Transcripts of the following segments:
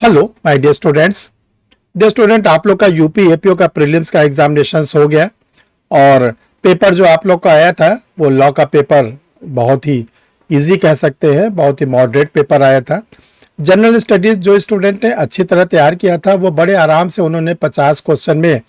Hello my dear students. आप लोग का यूपी एपीओ का प्रीलिम्स का एग्जामिनेशन हो गया और पेपर जो आप लोग का आया था वो लॉ का पेपर बहुत ही इजी कह सकते हैं, बहुत ही मॉडरेट पेपर आया था। जनरल स्टडीज जो स्टूडेंट ने अच्छी तरह तैयार किया था वो बड़े आराम से उन्होंने 50 क्वेश्चन में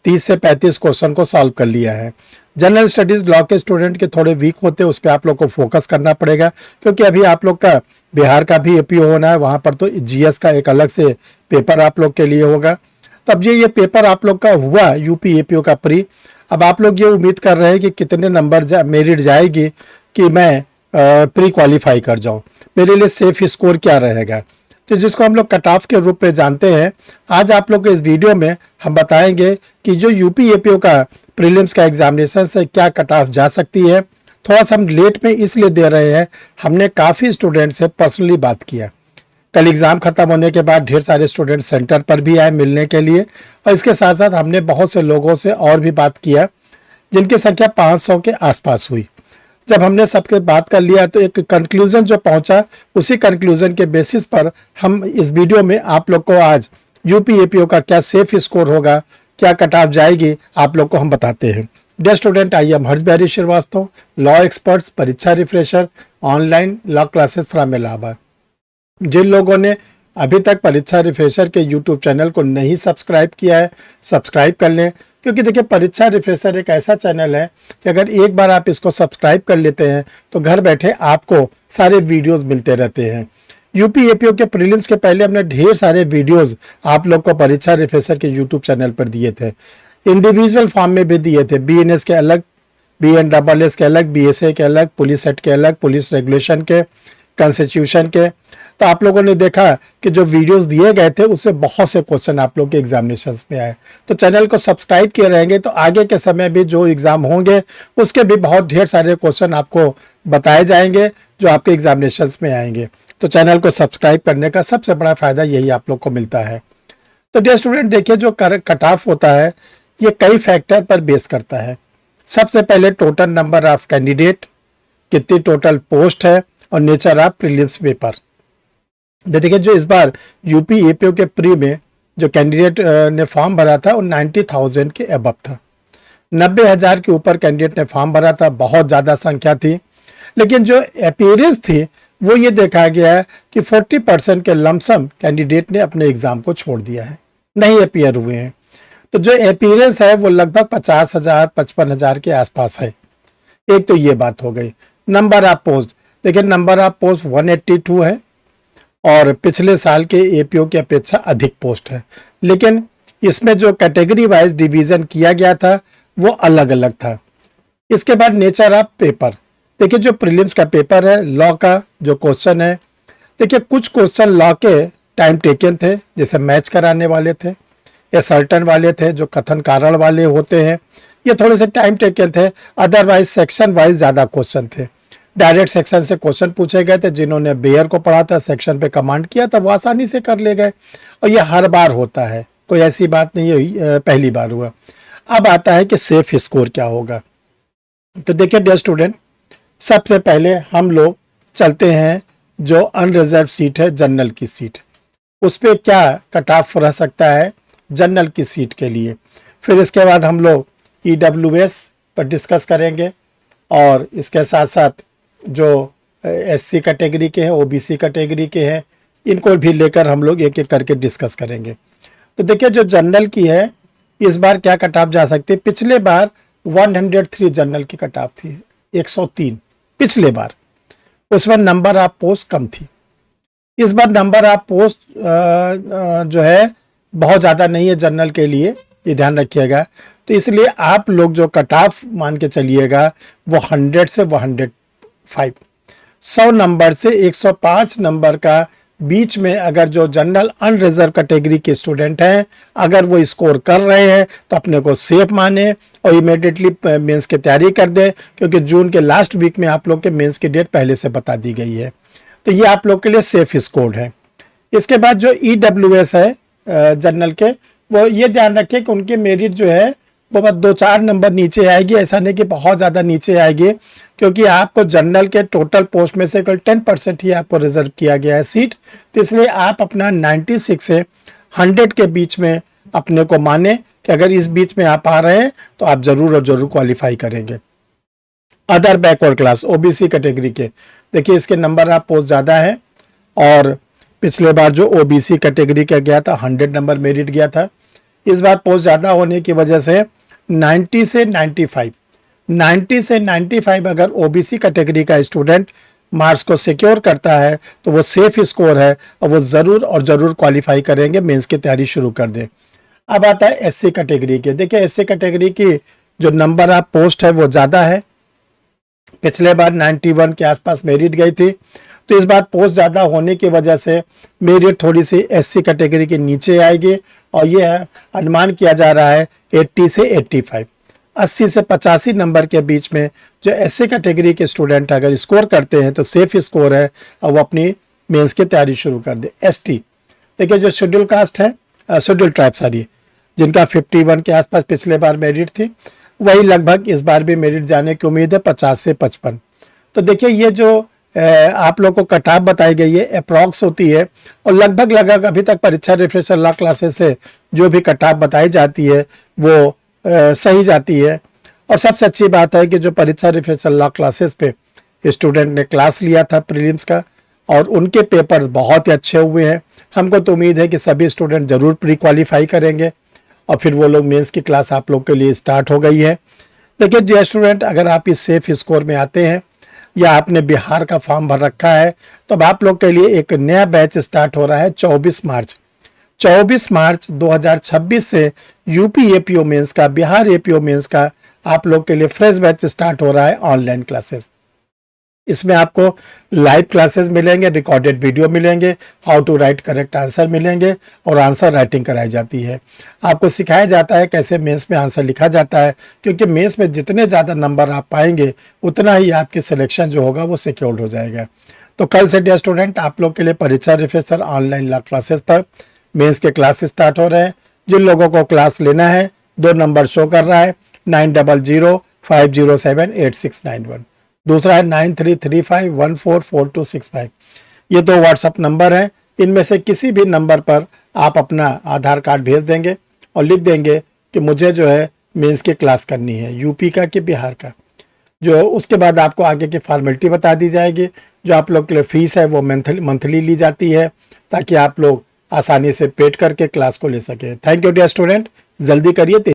30 से 35 क्वेश्चन को सॉल्व कर लिया है। जनरल स्टडीज लॉ के स्टूडेंट के थोड़े वीक होते हैं, उस पर आप लोग को फोकस करना पड़ेगा क्योंकि अभी आप लोग का बिहार का भी एपीओ होना है, वहाँ पर तो जीएस का एक अलग से पेपर आप लोग के लिए होगा। तो अब ये पेपर आप लोग का हुआ यूपी एपीओ का प्री। अब आप लोग ये उम्मीद कर रहे हैं कि कितने नंबर मेरिट जाएगी कि मैं प्री क्वालिफाई कर जाऊँ, मेरे लिए सेफ स्कोर क्या रहेगा, तो जिसको हम लोग कट ऑफ के रूप में जानते हैं। आज आप लोग को इस वीडियो में हम बताएंगे कि जो यूपी एपीओ का प्रीलिम्स का एग्जामिनेशन से क्या कट ऑफ जा सकती है। थोड़ा सा हम लेट में इसलिए दे रहे हैं, हमने काफ़ी स्टूडेंट से पर्सनली बात किया। कल एग्ज़ाम ख़त्म होने के बाद ढेर सारे स्टूडेंट सेंटर पर भी आए मिलने के लिए, और इसके साथ साथ हमने बहुत से लोगों से और भी बात किया जिनकी संख्या 500 के आसपास हुई। जब हमने सबके बात कर लिया तो एक कंक्लूजन जो पहुंचा, उसी कंक्लूजन के बेसिस पर हम इस वीडियो में आप लोग को आज यूपी एपीओ का क्या सेफ स्कोर होगा, क्या कट ऑफ जाएगी, आप लोग को हम बताते हैं। Dear student, I am Harsh Bihari Srivastava, law experts, परीक्षा refresher, online law classes from Allahabad. जिन लोगों ने अभी तक परीक्षा रिफ्रेशर के यूट्यूब चैनल को नहीं सब्सक्राइब किया है, सब्सक्राइब कर लें, क्योंकि देखिए परीक्षा रिफ्रेशर एक ऐसा चैनल है कि अगर एक बार आप इसको सब्सक्राइब कर लेते हैं तो घर बैठे आपको सारे वीडियोस मिलते रहते हैं। यूपी एपीओ के प्रीलिम्स के पहले हमने ढेर सारे वीडियोस आप लोग को परीक्षा रिफ्रेशर के यूट्यूब चैनल पर दिए थे, इंडिविजुअल फॉर्म में भी दिए थे, बीएनएस के अलग, बीएनडबलएस के अलग, बीएसए के अलग, पुलिस एक्ट के अलग, पुलिस रेगुलेशन के, कॉन्स्टिट्यूशन के। तो आप लोगों ने देखा कि जो वीडियोस दिए गए थे उसमें बहुत से क्वेश्चन आप लोग के एग्जामिनेशंस में आए। तो चैनल को सब्सक्राइब किए रहेंगे तो आगे के समय भी जो एग्ज़ाम होंगे उसके भी बहुत ढेर सारे क्वेश्चन आपको बताए जाएंगे जो आपके एग्जामिनेशंस में आएंगे। तो चैनल को सब्सक्राइब करने का सबसे बड़ा फ़ायदा यही आप लोग को मिलता है। तो डियर स्टूडेंट, देखिए जो कट ऑफ होता है ये कई फैक्टर पर बेस करता है। सबसे पहले टोटल नंबर ऑफ कैंडिडेट, कितनी टोटल पोस्ट है, और नेचर ऑफ प्रीलिम्स पेपर। देखिए जो इस बार यूपी एपीओ के प्री में जो कैंडिडेट ने फॉर्म भरा था वो 90,000 के अबव था। 90,000 के ऊपर कैंडिडेट ने फॉर्म भरा था, बहुत ज़्यादा संख्या थी। लेकिन जो अपीयरेंस थी वो ये देखा गया है कि 40% के लमसम कैंडिडेट ने अपने एग्ज़ाम को छोड़ दिया है, नहीं अपीयर हुए हैं। तो जो अपीयरेंस है वो लगभग 50,000 55,000 के आसपास है। एक तो ये बात हो गई। नंबर ऑफ पोस्ट, देखिए नंबर ऑफ पोस्ट 182 है और पिछले साल के एपीओ की अपेक्षा अधिक पोस्ट है, लेकिन इसमें जो कैटेगरी वाइज डिवीज़न किया गया था वो अलग अलग था। इसके बाद नेचर ऑफ पेपर, देखिए जो प्रीलिम्स का पेपर है लॉ का जो क्वेश्चन है, देखिए कुछ क्वेश्चन लॉ के टाइम टेकन थे, जैसे मैच कराने वाले थे या सर्टन वाले थे, जो कथन कारण वाले होते हैं, ये थोड़े से टाइम टेकन थे। अदरवाइज सेक्शन वाइज ज़्यादा क्वेश्चन थे। डायरेक्ट सेक्शन से क्वेश्चन पूछे गए थे, जिन्होंने बेयर को पढ़ा था, सेक्शन पे कमांड किया था, वो आसानी से कर ले गए, और ये हर बार होता है, कोई ऐसी बात नहीं है पहली बार हुआ। अब आता है कि सेफ स्कोर क्या होगा। तो देखिए डियर स्टूडेंट, सबसे पहले हम लोग चलते हैं जो अनरिजर्व सीट है, जनरल की सीट, उस पर क्या कट ऑफ रह सकता है जनरल की सीट के लिए। फिर इसके बाद हम लोग ईडब्ल्यूएस पर डिस्कस करेंगे, और इसके साथ साथ जो एससी कैटेगरी के हैं, ओबीसी कैटेगरी के हैं, इनको भी लेकर हम लोग एक एक करके डिस्कस करेंगे। तो देखिए जो जनरल की है इस बार क्या कट ऑफ जा सकती है। पिछले बार 103 जनरल की कट ऑफ थी, 103 पिछले बार, उसमें नंबर ऑफ पोस्ट कम थी। इस बार नंबर ऑफ पोस्ट जो है बहुत ज़्यादा नहीं है जनरल के लिए, ये ध्यान रखिएगा। तो इसलिए आप लोग जो कट ऑफ मान के चलिएगा वो 100 से 105, 100 नंबर से 105 नंबर का बीच में अगर जो जनरल अनरिजर्व कैटेगरी के स्टूडेंट हैं अगर वो स्कोर कर रहे हैं तो अपने को सेफ माने और इमीडिएटली मेंस की तैयारी कर दें, क्योंकि जून के लास्ट वीक में आप लोग के मेंस की डेट पहले से बता दी गई है। तो ये आप लोग के लिए सेफ स्कोर है। इसके बाद जो ईडब्ल्यूएस है जनरल के, वो ये ध्यान रखें कि उनके मेरिट जो है वो बस 2-4 नंबर नीचे आएगी, ऐसा नहीं कि बहुत ज़्यादा नीचे आएगी, क्योंकि आपको जनरल के टोटल पोस्ट में से केवल 10% ही आपको रिजर्व किया गया है सीट। तो इसलिए आप अपना 96 से 100 के बीच में अपने को माने कि अगर इस बीच में आप आ रहे हैं तो आप ज़रूर और ज़रूर क्वालिफाई करेंगे। Other backward class OBC category के देखिए, इसके नंबर आप पोस्ट ज़्यादा है, और पिछले बार जो ओबीसी कैटेगरी का गया था 100 नंबर मेरिट गया था। इस बार पोस्ट ज़्यादा होने की वजह से 90 से 95 अगर ओबीसी कैटेगरी का स्टूडेंट मार्क्स को सिक्योर करता है तो वो सेफ स्कोर है, और वो ज़रूर और ज़रूर क्वालिफाई करेंगे, मेंस की तैयारी शुरू कर दें। अब आता है एससी कैटेगरी के। देखिए, एससी कैटेगरी की जो नंबर आप पोस्ट है वो ज़्यादा है। पिछले बार 91 के आसपास मेरिट गई थी, तो इस बार पोस्ट ज़्यादा होने की वजह से मेरिट थोड़ी सी एससी कैटेगरी के नीचे आएगी, और ये अनुमान किया जा रहा है 80 से 85, 80 से 85 नंबर के बीच में जो एससी कैटेगरी के स्टूडेंट अगर स्कोर करते हैं तो सेफ स्कोर है, और वो अपनी मेंस की तैयारी शुरू कर दे। एसटी देखिए, जो शेड्यूल कास्ट है, शेड्यूल ट्राइब सॉरी, जिनका 51 के आसपास पिछले बार मेरिट थी, वही लगभग इस बार भी मेरिट जाने की उम्मीद है 50 से 55। तो देखिए, ये जो आप लोग को कट-ऑफ बताई गई है अप्रॉक्स होती है, और लगभग अभी तक परीक्षा रिफ्रेशर लॉ क्लासेस से जो भी कट-ऑफ बताई जाती है वो सही जाती है। और सबसे अच्छी बात है कि जो परीक्षा रिफ्रेशर लॉ क्लासेस पे स्टूडेंट ने क्लास लिया था प्रीलिम्स का, और उनके पेपर्स बहुत ही अच्छे हुए हैं। हमको तो उम्मीद है कि सभी स्टूडेंट ज़रूर प्री क्वालिफाई करेंगे, और फिर वो लोग मेंस की क्लास आप लोग के लिए स्टार्ट हो गई है। देखिए, जो स्टूडेंट अगर आप इस सेफ स्कोर में आते हैं, या आपने बिहार का फॉर्म भर रखा है, तो अब आप लोग के लिए एक नया बैच स्टार्ट हो रहा है 24 मार्च 2026 से यूपी एपीओ मेंस का, बिहार एपीओ मेंस का आप लोग के लिए फ्रेश बैच स्टार्ट हो रहा है ऑनलाइन क्लासेस। इसमें आपको लाइव क्लासेस मिलेंगे, रिकॉर्डेड वीडियो मिलेंगे, how to write correct answer मिलेंगे, और आंसर राइटिंग कराई जाती है। आपको सिखाया जाता है कैसे मेंस में आंसर लिखा जाता है, क्योंकि मेंस में जितने ज़्यादा नंबर आप पाएंगे उतना ही आपकी सिलेक्शन जो होगा वो सिक्योर्ड हो जाएगा। तो कल से डियर स्टूडेंट, आप लोग के लिए परीक्षा रिफ्रेशर ऑनलाइन लॉ क्लासेस पर मेंस के क्लास स्टार्ट हो रहे हैं। जिन लोगों को क्लास लेना है, 2 नंबर शो कर रहा है, 9005078691, दूसरा है 9335144265। ये 2 व्हाट्सअप नंबर हैं। इनमें से किसी भी नंबर पर आप अपना आधार कार्ड भेज देंगे और लिख देंगे कि मुझे जो है मेंस की क्लास करनी है, यूपी का कि बिहार का। जो उसके बाद आपको आगे की फॉर्मेलिटी बता दी जाएगी। जो आप लोग के लिए फीस है वो मंथली ली जाती है, ताकि आप लोग आसानी से पेड करके क्लास को ले सकें। थैंक यू डियर स्टूडेंट, जल्दी करिए।